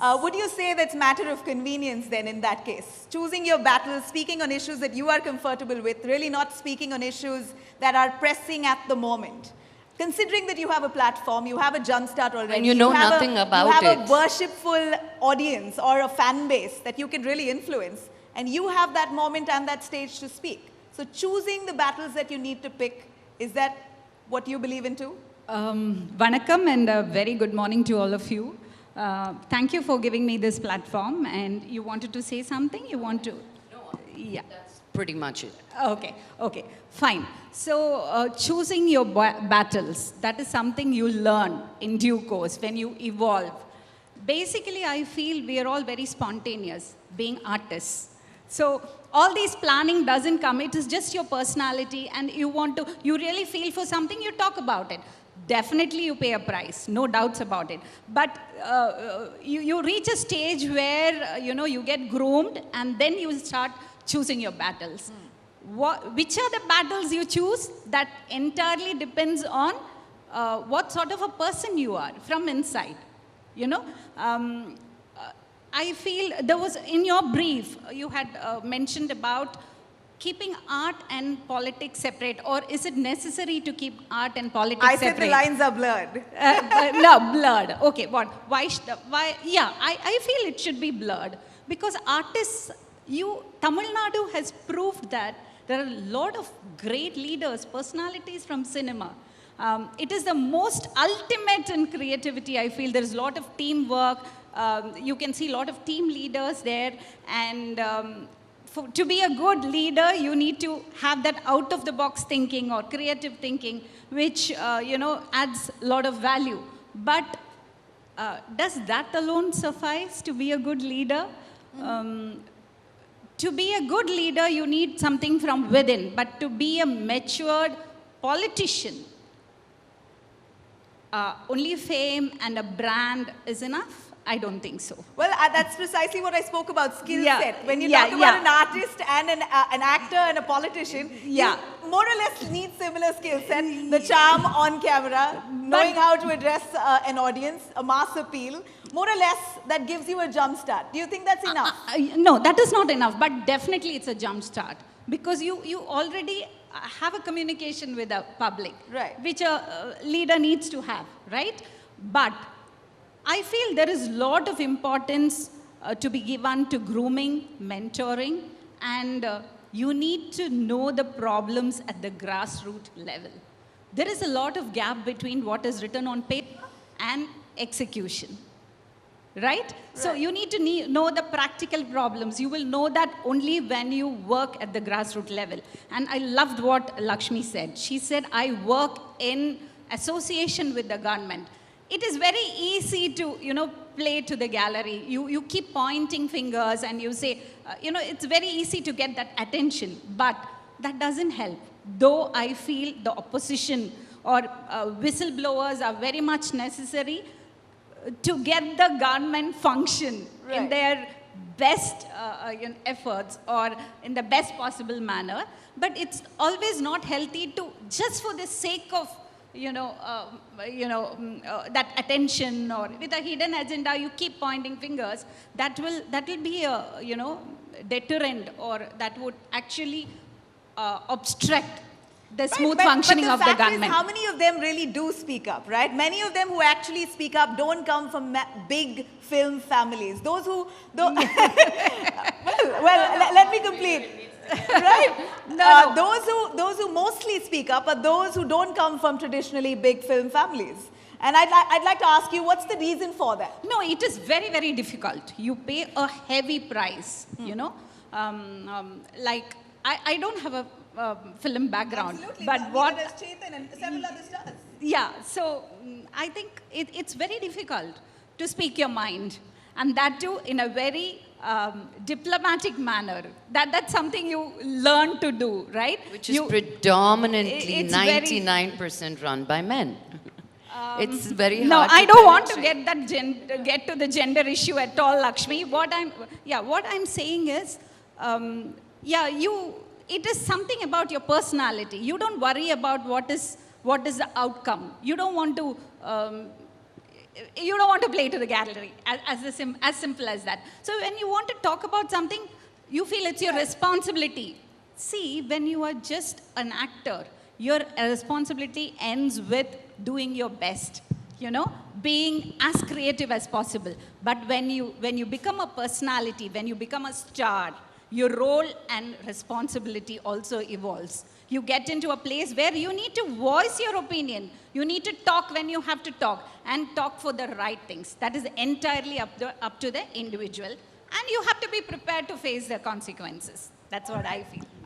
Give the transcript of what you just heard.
Would you say that's matter of convenience then in that case? Choosing your battles, speaking on issues that you are comfortable with, really not speaking on issues that are pressing at the moment. Considering that you have a platform, you have a jumpstart already. And you know nothing about it. You have a worshipful audience or a fan base that you can really influence. And you have that moment and that stage to speak. So choosing the battles that you need to pick, is that what you believe in too? Vanakkam and a very good morning to all of you. Thank you for giving me this platform. And you wanted to say something? You want to? No, yeah. That's pretty much it. Okay, fine. So choosing your battles, that is something you learn in due course when you evolve. Basically, I feel we are all very spontaneous, being artists. So all these planning doesn't come, it is just your personality, and you really feel for something, you talk about it. Definitely you pay a price, no doubts about it. But you reach a stage where, you get groomed, and then you start choosing your battles. Which are the battles you choose? That entirely depends on what sort of a person you are from inside. I feel there was, in your brief, you had mentioned about keeping art and politics separate, or is it necessary to keep art and politics separate? I said the lines are blurred. No, blurred. Okay, what? Why? Yeah, I feel it should be blurred because artists, Tamil Nadu has proved that there are a lot of great leaders, personalities from cinema. It is the most ultimate in creativity, I feel. There's a lot of teamwork. You can see a lot of team leaders there. And to be a good leader, you need to have that out-of-the-box thinking or creative thinking, which, adds a lot of value. But does that alone suffice to be a good leader? To be a good leader, you need something from within. But to be a matured politician, only fame and a brand is enough? I don't think so. Well, that's precisely what I spoke about, skill set. When you talk about an artist and an actor and a politician, you more or less need similar skill set. The charm on camera, knowing how to address an audience, a mass appeal. More or less, that gives you a jump start. Do you think that's enough? No, that is not enough, but definitely it's a jump start. Because you already have a communication with the public, right, which a leader needs to have, right? But I feel there is a lot of importance to be given to grooming, mentoring, and you need to know the problems at the grassroots level. There is a lot of gap between what is written on paper and execution, right? So you need to know the practical problems. You will know that only when you work at the grassroots level. And I loved what Lakshmi said. She said, I work in association with the government. It is very easy to, play to the gallery. You keep pointing fingers and you say, it's very easy to get that attention, but that doesn't help. Though I feel the opposition or whistleblowers are very much necessary to get the government function in their best efforts or in the best possible manner. But it's always not healthy to, just for the sake of that attention or with a hidden agenda, you keep pointing fingers. That will be a deterrent, or that would actually obstruct the smooth functioning of the government. But the fact is, how many of them really do speak up, right? Many of them who actually speak up don't come from big film families. Those who, well, let me complete. Right? Those who mostly speak up are those who don't come from traditionally big film families. And I'd like to ask you, what's the reason for that? No, it is very, very difficult. You pay a heavy price, like, I don't have a film background. Absolutely. But what... Neither does Chetan and several others does. Yeah, so I think it's very difficult to speak your mind. And that too in a very diplomatic manner. That's something you learn to do, right? Which is predominantly 99% run by men. It's very hard. No, I don't want to get to the gender issue at all, Lakshmi. What I'm saying is, it is something about your personality. You don't worry about what is the outcome. You don't want to you don't want to play to the gallery, as simple as that. So when you want to talk about something, you feel it's your responsibility. See, when you are just an actor, your responsibility ends with doing your best, being as creative as possible. But when you become a personality, when you become a star, your role and responsibility also evolves. You get into a place where you need to voice your opinion. You need to talk when you have to talk, and talk for the right things. That is entirely up to the individual. And you have to be prepared to face the consequences. That's what I feel.